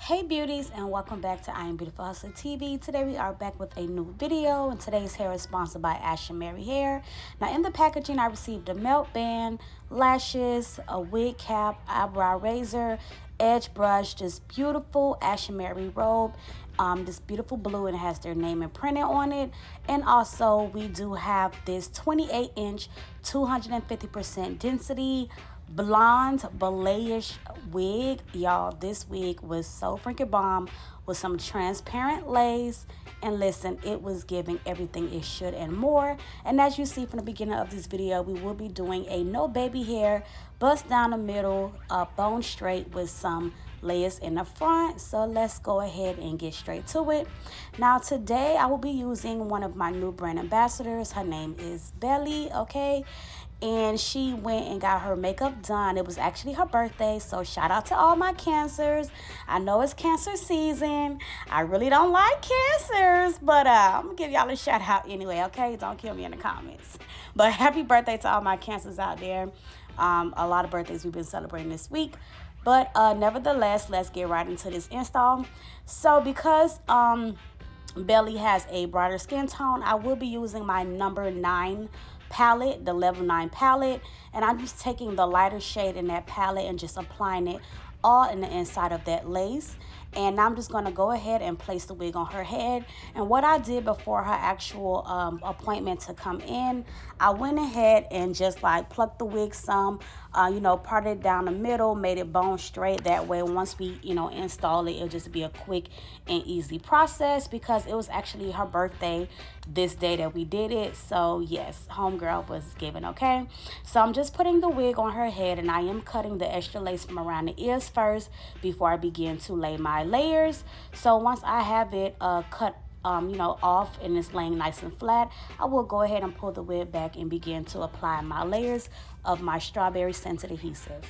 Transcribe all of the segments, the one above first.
Hey beauties, and welcome back to I Am Beautiful Hustler TV. Today we are back with a new video, and today's hair is sponsored by Ashimary Hair. Now in the packaging I received a melt band, lashes, a wig cap, eyebrow razor, edge brush, this beautiful Ashimary robe, this beautiful blue, and it has their name imprinted on it. And also we do have this 28-inch 250% density blonde balayage wig. Y'all, this wig was so freaking bomb, with some transparent lace, and listen, it was giving everything it should and more. And as you see from the beginning of this video, we will be doing a no baby hair, bust down the middle, bone straight with some layers in the front. So let's go ahead and get straight to it. Now today I will be using one of my new brand ambassadors. Her name is Belly, okay? And she went and got her makeup done. It was actually her birthday, so shout out to all my cancers. I know it's cancer season. I really don't like cancers, but I'm gonna give y'all a shout out anyway, okay? Don't kill me in the comments. But happy birthday to all my cancers out there. A lot of birthdays we've been celebrating this week, but nevertheless, let's get right into this install. So because Belly has a brighter skin tone, I will be using my number 9 palette, the level 9 palette, and I'm just taking the lighter shade in that palette and just applying it all in the inside of that lace. And I'm just going to go ahead and place the wig on her head. And what I did before her actual appointment to come in, I went ahead and just like plucked the wig some, parted it down the middle, made it bone straight. That way, once we, install it, it'll just be a quick and easy process, because it was actually her birthday this day that we did it. So yes, homegirl was given, okay? So I'm just putting the wig on her head, and I am cutting the extra lace from around the ears first before I begin to lay my layers. So once I have it cut off and it's laying nice and flat, I will go ahead and pull the wig back and begin to apply my layers of my strawberry scented adhesive.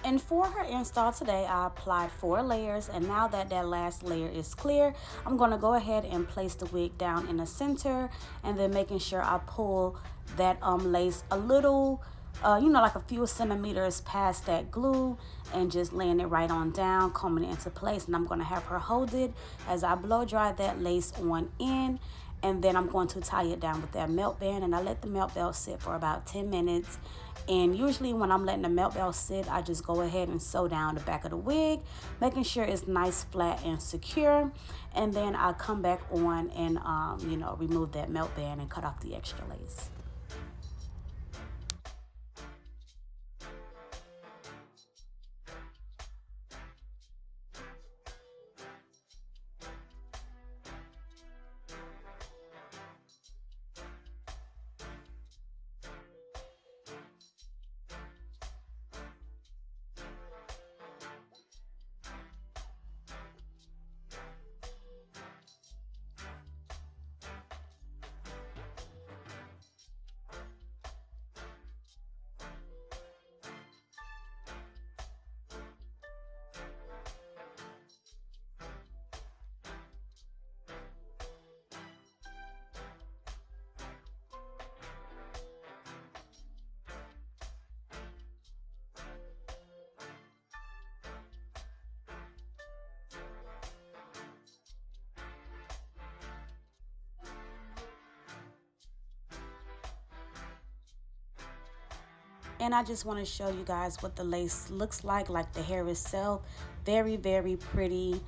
And for her install today, I applied 4 layers, and now that that last layer is clear, I'm going to go ahead and place the wig down in the center, and then making sure I pull that lace a little, like a few centimeters past that glue, and just laying it right on down, combing it into place. And I'm going to have her hold it as I blow dry that lace on in, and then I'm going to tie it down with that melt band, and I let the melt band sit for about 10 minutes. And usually when I'm letting the melt belt sit, I just go ahead and sew down the back of the wig, making sure it's nice, flat, and secure. And then I come back on and, remove that melt band and cut off the extra lace. And I just want to show you guys what the lace looks like the hair itself. Very, very pretty.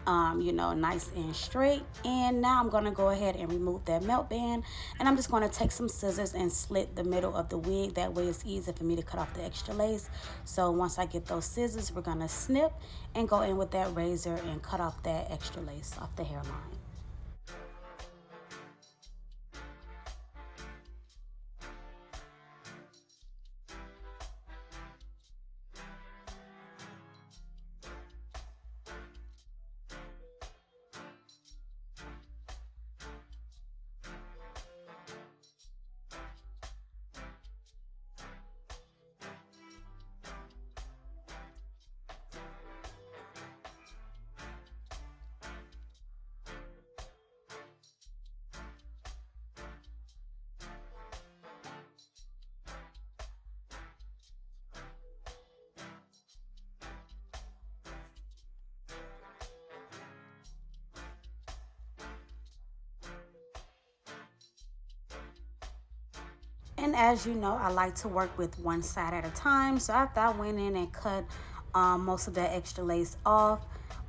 You know, nice and straight. And now I'm going to go ahead and remove that melt band, and I'm just going to take some scissors and slit the middle of the wig. That way it's easy for me to cut off the extra lace. So once I get those scissors, we're going to snip and go in with that razor and cut off that extra lace off the hairline. And as you know, I like to work with one side at a time. So after I went in and cut most of that extra lace off,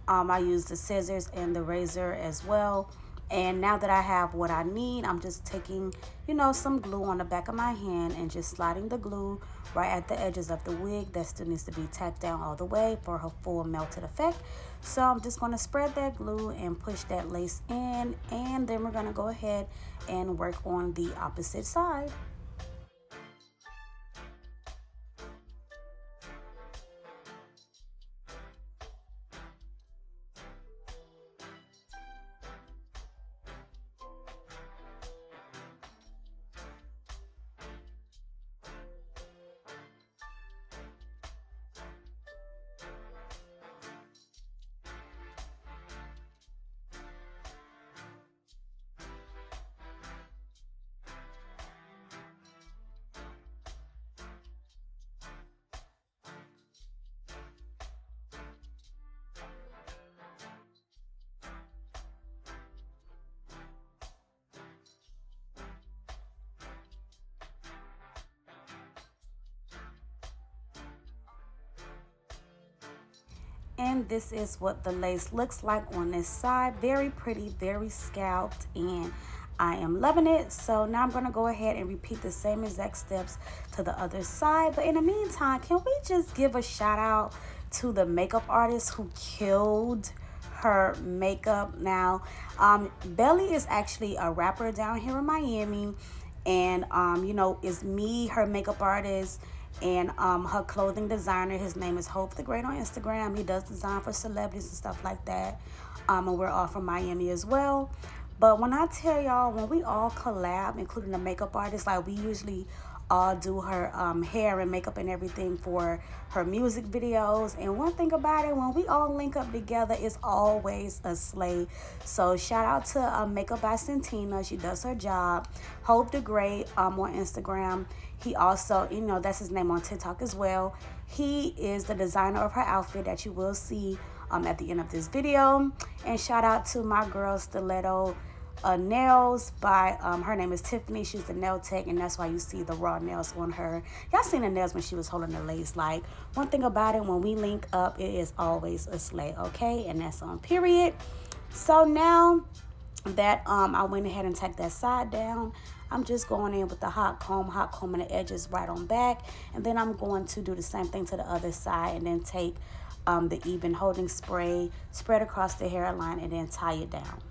I used the scissors and the razor as well. And now that I have what I need, I'm just taking, you know, some glue on the back of my hand and just sliding the glue right at the edges of the wig. That still needs to be tacked down all the way for her full melted effect. So I'm just going to spread that glue and push that lace in. And then we're going to go ahead and work on the opposite side. And this is what the lace looks like on this side. Very pretty, very scalped, and I am loving it. So now I'm going to go ahead and repeat the same exact steps to the other side. But in the meantime, can we just give a shout out to the makeup artist who killed her makeup? Now, Belly is actually a rapper down here in Miami, and you know, it's me, her makeup artist, and her clothing designer. His name is Hope the Great on Instagram. He does design for celebrities and stuff like that. And we're all from Miami as well. But when I tell y'all, when we all collab, including the makeup artist, like we usually all do her hair and makeup and everything for her music videos. And one thing about it, when we all link up together, it's always a slay. So shout out to Makeup by Santina. She does her job. Hope the Great on Instagram. He also, you know, that's his name on TikTok as well. He is the designer of her outfit that you will see at the end of this video. And shout out to my girl Stiletto Nails by her name is Tiffany. She's the nail tech, and that's why you see the raw nails on her. Y'all seen the nails when she was holding the lace. Like, one thing about it, when we link up, it is always a slay, okay? And that's on period. So now that I went ahead and tacked that side down, I'm just going in with the hot combing the edges right on back, and then I'm going to do the same thing to the other side, and then take the even holding spray, spread across the hairline, and then tie it down.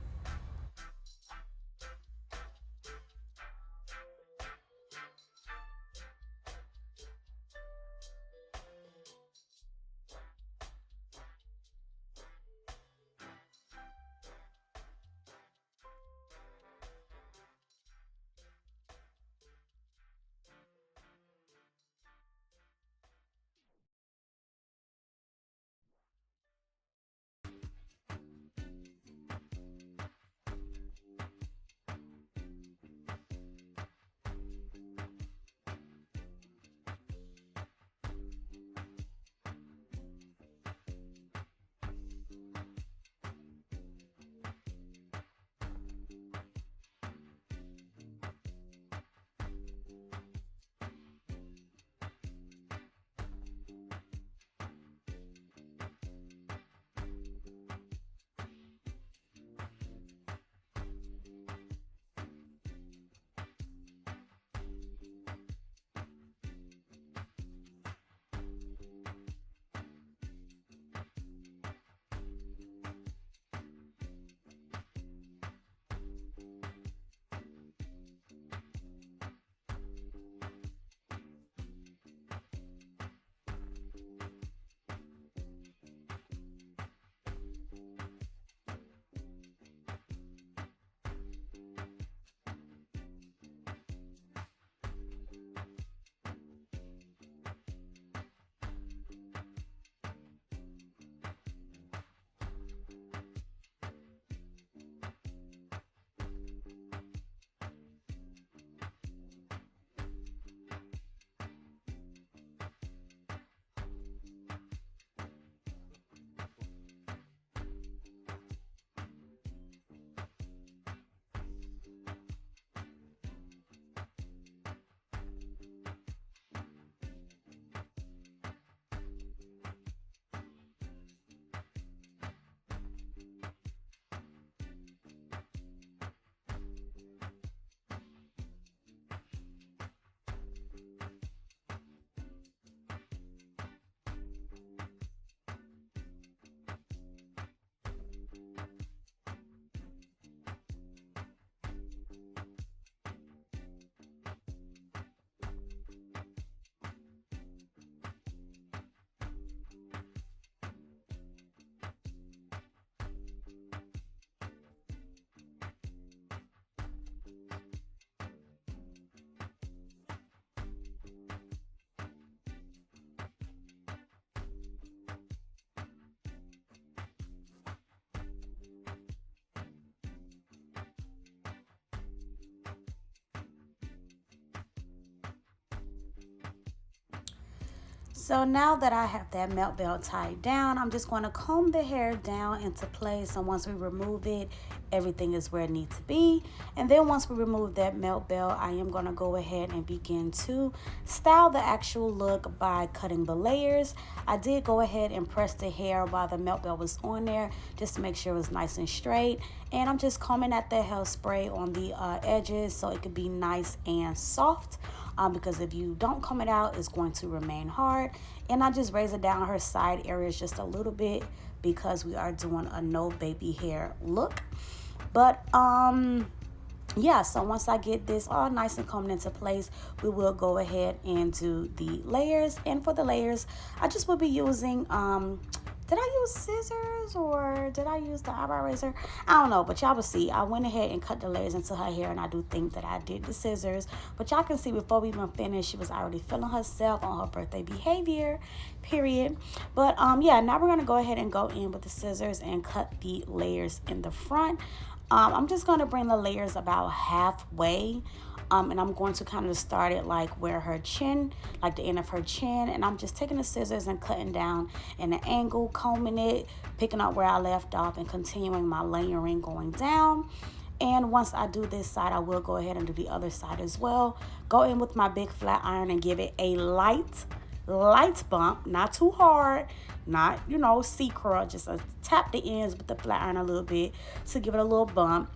So now that I have that melt belt tied down, I'm just going to comb the hair down into place. And once we remove it, everything is where it needs to be. And then once we remove that melt belt, I am going to go ahead and begin to style the actual look by cutting the layers. I did go ahead and press the hair while the melt belt was on there just to make sure it was nice and straight. And I'm just combing at the hairspray on the edges so it could be nice and soft. Because if you don't comb it out, it's going to remain hard. And I just raise it down her side areas just a little bit because we are doing a no baby hair look. But yeah, so once I get this all nice and combed into place, we will go ahead and do the layers. And for the layers, I just will be using did I use scissors or did I use the eyebrow razor? I don't know, but y'all will see. I went ahead and cut the layers into her hair, and I do think that I did the scissors. But y'all can see before we even finished, she was already feeling herself on her birthday behavior, period. But yeah, now we're going to go ahead and go in with the scissors and cut the layers in the front. I'm just going to bring the layers about halfway. And I'm going to kind of start it like where her chin, like the end of her chin. And I'm just taking the scissors and cutting down in an angle, combing it, picking up where I left off and continuing my layering going down. And once I do this side, I will go ahead and do the other side as well. Go in with my big flat iron and give it a light bump, not too hard, not, C-curl, just tap the ends with the flat iron a little bit to give it a little bump.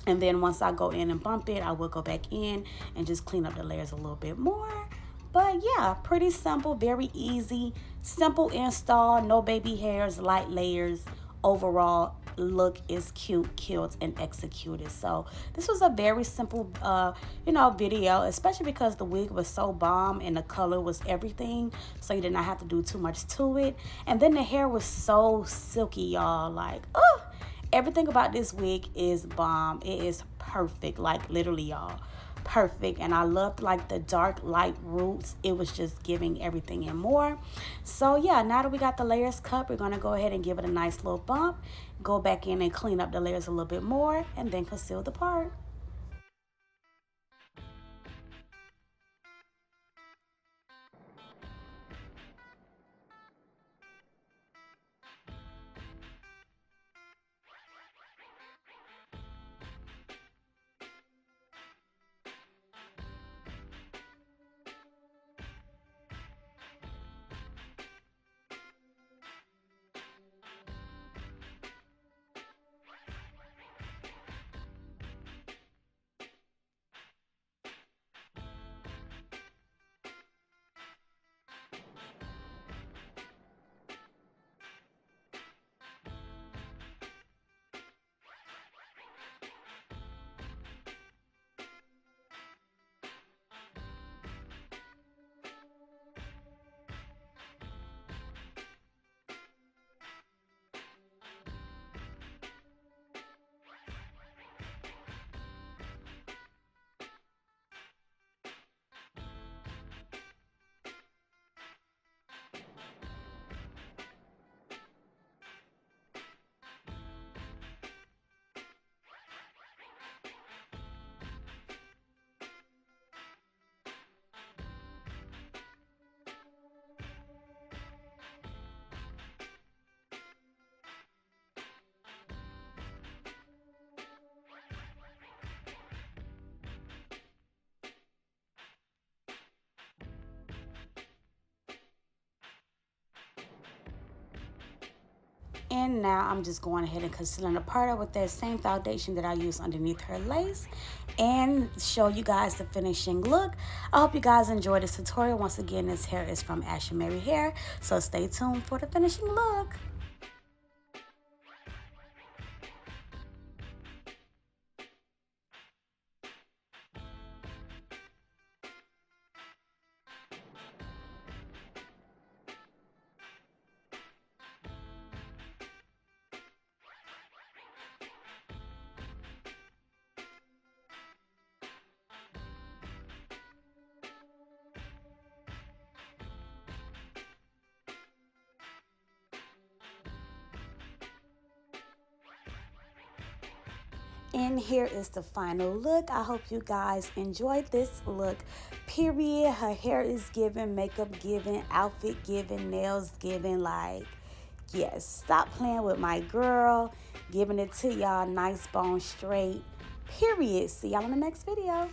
And then once I go in and bump it, I will go back in and just clean up the layers a little bit more. But yeah, pretty simple, very easy, simple install, no baby hairs, light layers. Overall look is cute and executed. So this was a very simple video, especially because the wig was so bomb and the color was everything, so you did not have to do too much to it. And then the hair was so silky, y'all, like everything about this wig is bomb. It is perfect, like literally, y'all, perfect. And I loved like the dark light roots. It was just giving everything and more. So yeah, now that we got the layers cut, we're going to go ahead and give it a nice little bump, go back in and clean up the layers a little bit more, and then conceal the part. And now I'm just going ahead and concealing the part with that same foundation that I used underneath her lace and show you guys the finishing look. I hope you guys enjoyed this tutorial. Once again, this hair is from Ashimary Hair, so stay tuned for the finishing look. And here is the final look. I hope you guys enjoyed this look, period. Her hair is giving, makeup giving, outfit giving, nails giving. Like, yes, stop playing with my girl. Giving it to y'all nice bone straight, period. See y'all in the next video.